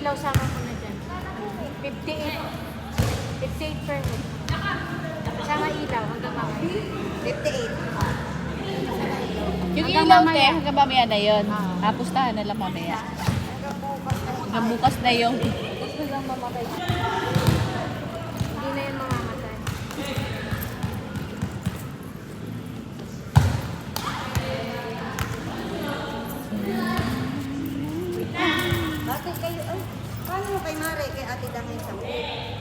ilaw sama ko na dyan. 58. 58 per head. Sama ilaw hanggang mamaya. 58. Yung Hanggang ilaw, mamaya. hanggang mamaya na yun. Ah. Pustahan na lang mamaya. Hanggang bukas na yung Hanggang bukas na yung... gusto lang mamatay. Hindi na yan mamamatay. Bakit kayo, ay, paano mo kay Mare, kay Ate Dangin sa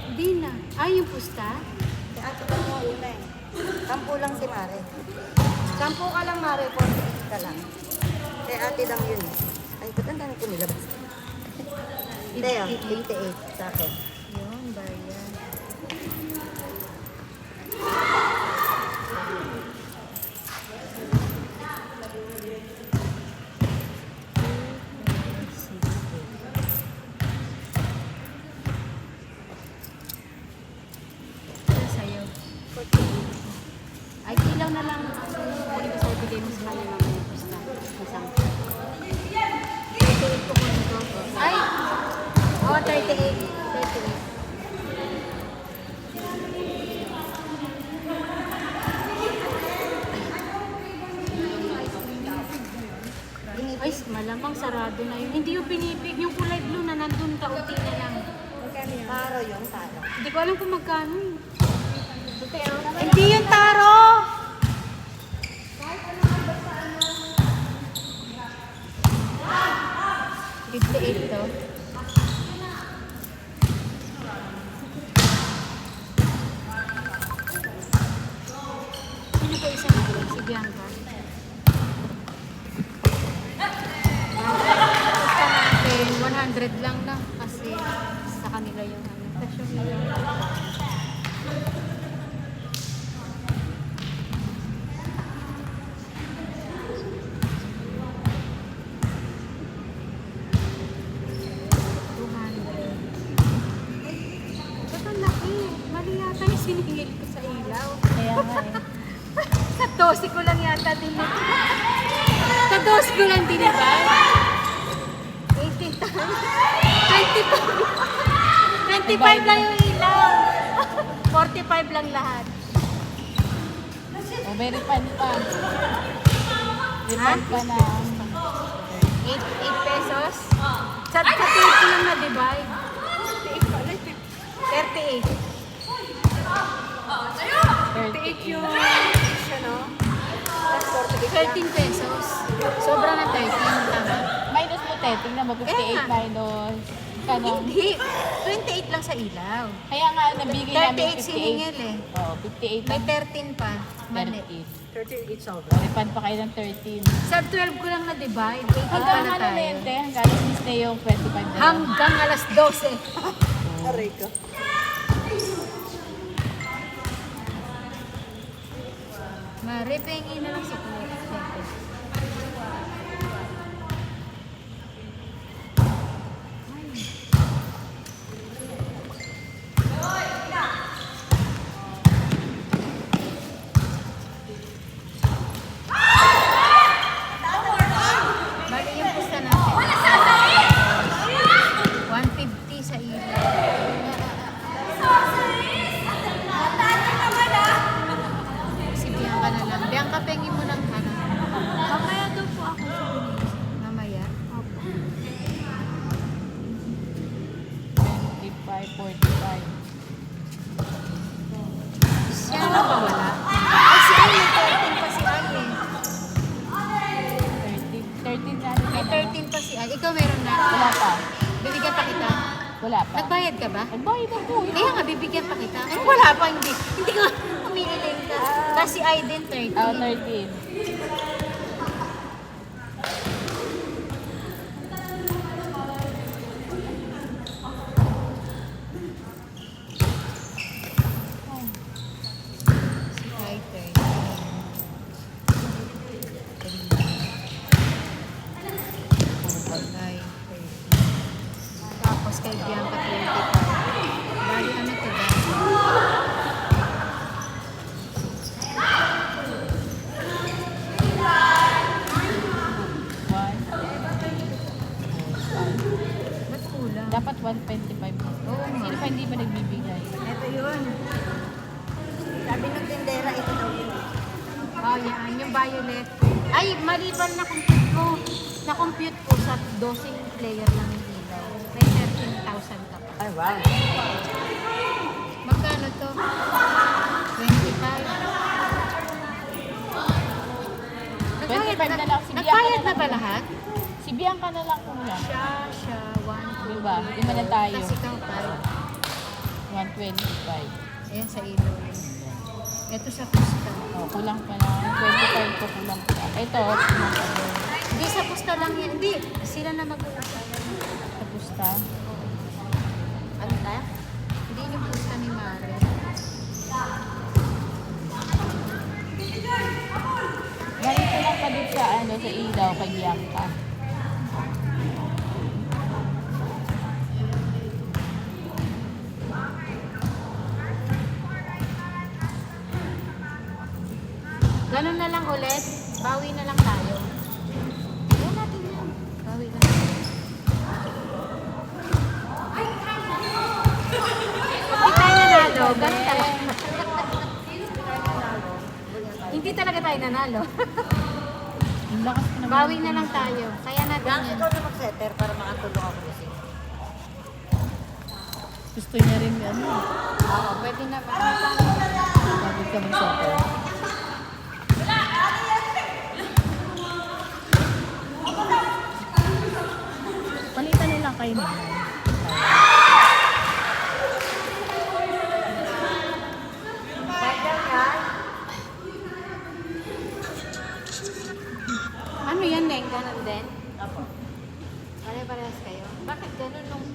Hindi na. Ay, yung pusta? Kay Ate Dangin mo una eh. Kampo lang si Mare. Kampo ka lang Mare, 48 ka lang. Kay Ate Dang yun eh. Ay, ba't ang dami ko nilabas? Hindi ah, 58 sa akin. Yun, bayan. Sa'yo. Ay, ilaw na lang. Kunin ko sa ibigay mo sa kanya mamaya pusta. Isang. 38 ko kunin ko. Ay! Oo, 38. 38. Ay, malamang sarado na yun. Hindi yung pinipig. Yung kulay blue na nandun, kaunti na lang. Taro yung taro. Hindi ko alam kung magkano eh. Hindi yung taro! $58 to. Sino pa isa na si Bianca? Basta natin, 100 lang na kasi sa kanila yung ano. Tapos yung ilaw. Ba't ang laki? Mali yata yung siningil ko sa ilaw. Kaya nga eh. Sa 12 ko lang yata din ito. Sa 12 ko lang din ba? 18 times. 25. 25 lang yung ilaw. 45 lang lahat. O, very fun pa. Very Ha? fun pa na. 8 pesos? Sa 30 lang na-divide. 38. 38 yung ano? 13 pesos. Sobra na 13. Tama. Minus mo, te. Tingnan mo, 58 Eh, nga. minus. Kano? Hindi. 28 lang sa ilaw. Kaya nga, nabigay namin 38 siningil eh. Oo, 58 May lang. 13 pa. Mali. 13. 38 sobra. Refund pa kayo ng 13. Sa 12 ko lang na-divide. 18 pa Hanggang na ano na tayo. yun, te? Hanggang alas 6 na yung 25 na yun. Hanggang alas 12. Aray ko. Mare, pengi na lang sa kulit. Bali yung pusta natin. 150 sa ilaw. Si Bianca na lang. Bianca, pengi mo ng ano. Mamaya daw po ako sa Bilis. Mamaya? Opo. 25, 45. Siya na ba wala? Ay, si Ay, may 13 pa si Ay eh. 13 na ano May ka na? 13 pa si Ay. Ikaw meron na? Wala pa. Bibigyan pa kita? Wala pa. Nagbayad ka ba? Nagbayad ako eh. Kaya nga, bibigyan pa kita. Ay, wala pa, hindi. Hindi ko umiiling ka. Kasi I din 30. Oh, 13. Si I 30. Ay, 30. Tapos kay Bianca 25. Bali ano to ba? Sabi ng tindera, ito daw yun. Oh, yan. Yung violet. Ay, mali pa na-compute ko. Na-compute ko sa 12 player lang yung ilaw. May 13,000 ka pa. Ay, wow. Magkano to? 25. 25 na lang. Si Bianca Nagbayad na na ba lang. lahat? Si Bianca na lang kung lang. Siya, 1, 2. Diba? Lima na tayo. Tapos ikaw, 125. Ayan sa ilaw. Ito sa pusta. Oh, kulang pa na. 25 ko kulang pa. Ito, kulang pa din. Hindi, sa pusta lang yan. Hindi, sila na mag-uusap. Sa pusta. Ano tayo? Hindi yung pusta ni Mare. Ganito lang pa din sa, sa ilaw kay Bianca. Ganun na lang ulit. Bawi na lang tayo. Gawin natin yan. Bawi na lang. Hindi tayo nanalo. Ganun talaga. Hindi talaga tayo nanalo. Ang lakas pa naman. Bawi na lang tayo. Kaya natin Gang, yan. ikaw na mag-setter para makatulong ako kasi. Gusto niya rin ano. Oo, pwede na ba? Bago ka mag-setter. Palitan nilang kayo na. Ano yan, Neng? Ganun din? Apo. Pare-parehas kayo. Bakit ganun nung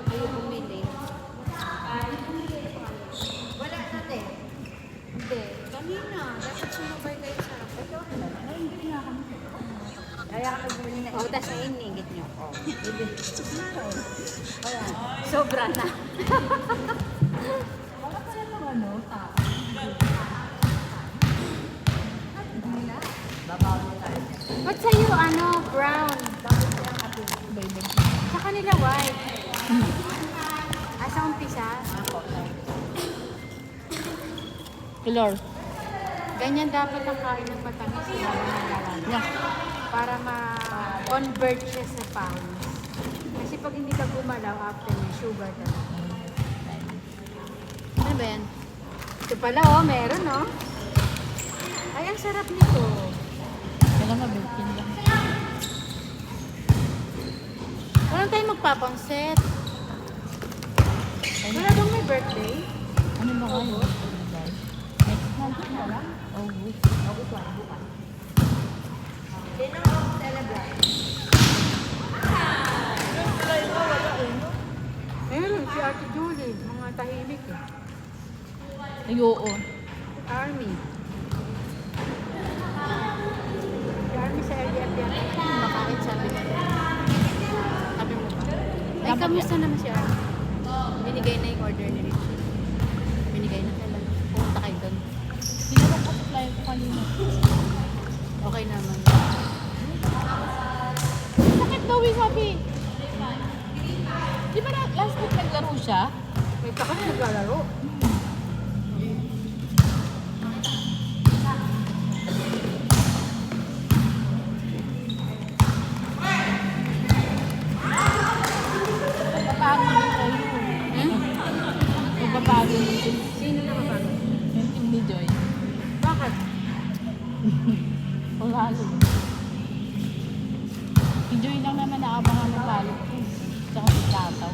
kayo bumili? Wala natin. Hindi. Kanina. Dapat sumabay kayo sa Kaya ako bumili na Oh, tas iningit nyo. Oh. Sobra na. Wala pa lang ano, tao. babaw na tayo. Ba't sa'yo, brown? Sa kanila, white. Sa umpisa. Color. Ganyan dapat ang kain ng matamis sa mga nalalaan. Yeah. Para ma-convert siya sa pounds. Kasi pag hindi ka gumalaw, after may sugar talaga. Ano ba yan? Ito pala, meron, Ay, ang sarap nito. Kailan mabilkin lang. Walang tayo magpapangset. Wala bang may birthday? Ano ba kayo? Next month na lang? August. August 1, bukas. Sino ang celebrate? Meron, si Ate Julie. Mga tahimik Ay, oo. Army. Si Army sa LDF yan. Makain, sabi niya. Sabi mo ba? Ay, Dapat kamusta naman si Army? Binigay na yung order ni Richie. Binigay na. Pumunta kayo doon. Sinabang ko supply ko kanina. Okay naman. Sakit daw eh, sabi. Di ba last week naglaro siya? May pa kami naglalaro. Magpapagod din kayo. Magpapagod din. Sino na mapagod? Yung team ni Joy. Bakit? Pagalo. Si Joy lang naman naabangan ng palo ko. Tsaka si Tataw.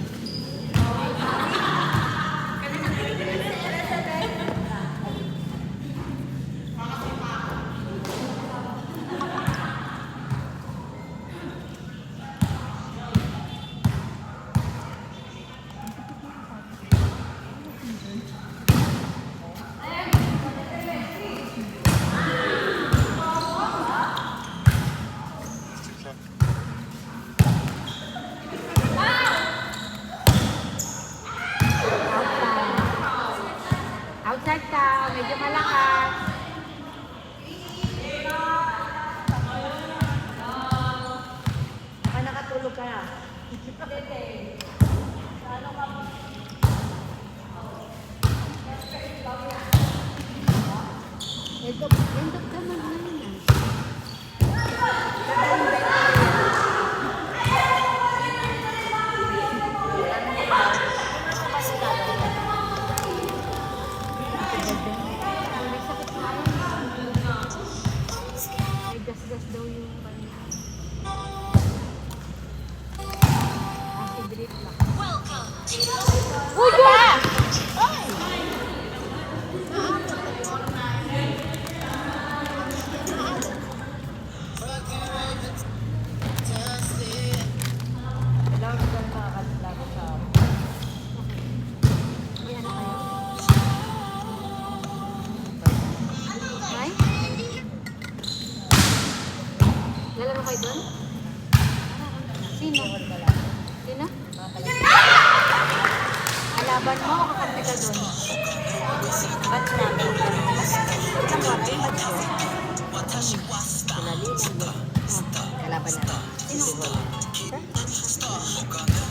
Outside ka, medyo malakas. Baka nakatulog ka na. End of the month na yun ah. May sakit na yun. May gas-gas daw yung kanya. Acid reflux. Uy! Kailangan ko lang makakalago sa... May ano kayo? May? Lalaro kayo doon? Sino? Sino? Kalaban mo o kakampi ka doon? Ba't namin? Ilang waray? Ba't ko? Pinalilan mo. Kalaban namin. Sino?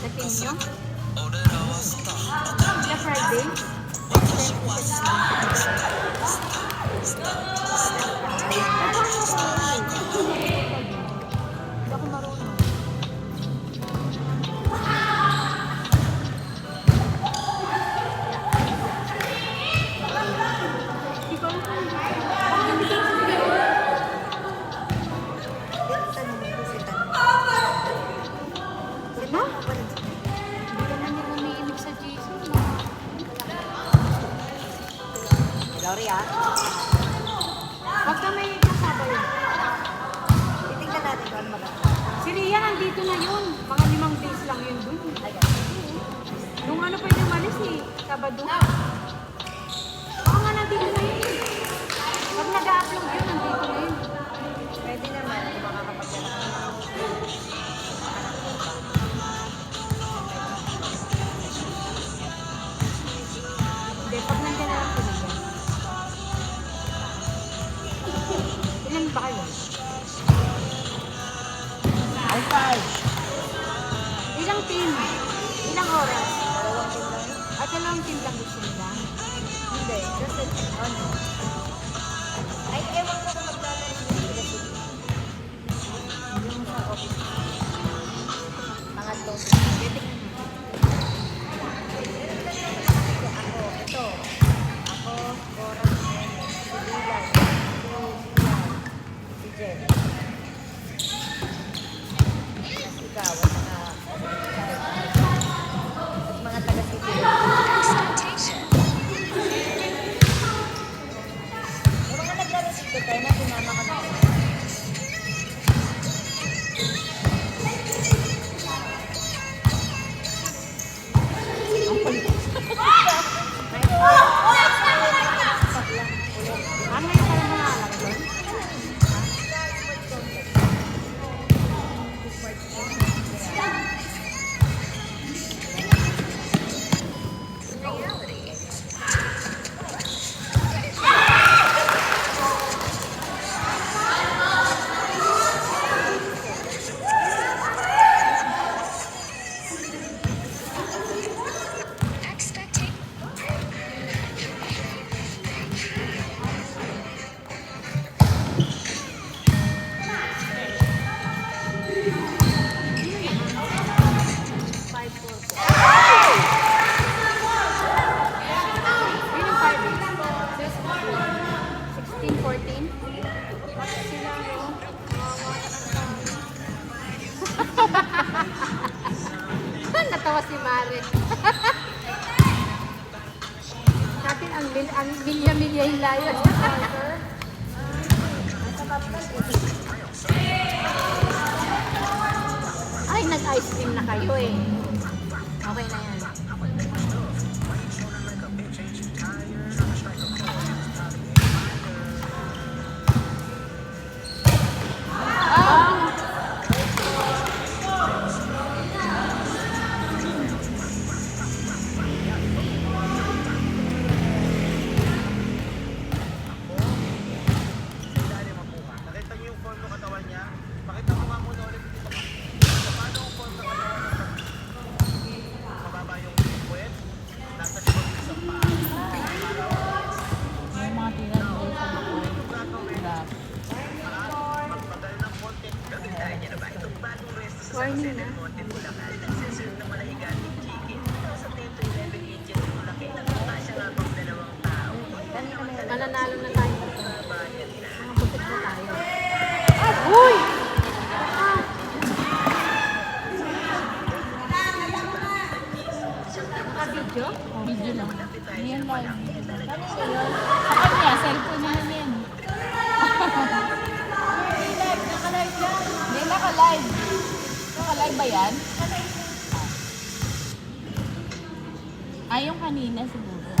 Sa team nyo? Sa Friday? Hindi ako marunong. Hindi ko alam kung Tanong mo si Tanong. Ano? Hindi ka na niya umiimig sa GC. Gloria, Huwag ka may kasaba yun. titignan natin kung ano maganda. Si Ria nandito na yun. Mga 5 days lang yun dun. Ayan. Nung ano pwede umalis eh. Sabado. Baka nga nandito na yun. Pag nag-upload yun, nandito na yun. Pwede naman kung makakapagyan. Hindi, pag nandiyan na lang si Ria. Ilan ba kayo? High five! Ilang team? Ilang oras? Dalawang team lang yun? At dalawang team lang gusto nila. Hindi. Kasi ano? Ay, ewan ko kung maglalaro nila sila. Yung sa office. Pangatlong team. Titignan ako, ito. Ako, Cora, si Lilan, si Jen. Tapos ikaw, at mga taga-city. Yung mga naglaro dito tayo na sinama ka namin. Ano yung parang nangalak doon? Yun yung 5 days. 16, 14. Sila yung natawa si Mare. Natin ang milya-milya yung layo. Ay, nag-ice cream na kayo eh. Okay na yan. Nakita niyo yung form ng katawan niya? Pakita mo nga muna ulit dito. Paano ang form ng katawan niya? Mababa yung Warning na. Mananalo na tayo. Mga pusit na tayo. Uy! Naka-video? Video lang. Yan live. Kanina yun. Sa kanya, cellphone naman yan. Naka-live yan. Hindi, naka-live. Naka-live ba yan? Yung kanina siguro.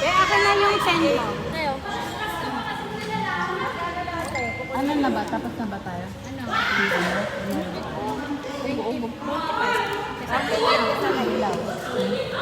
Kaya akin na yung send mo. Ano na ba? Tapos na ba tayo? Ano? Buo-buo. Ilaw.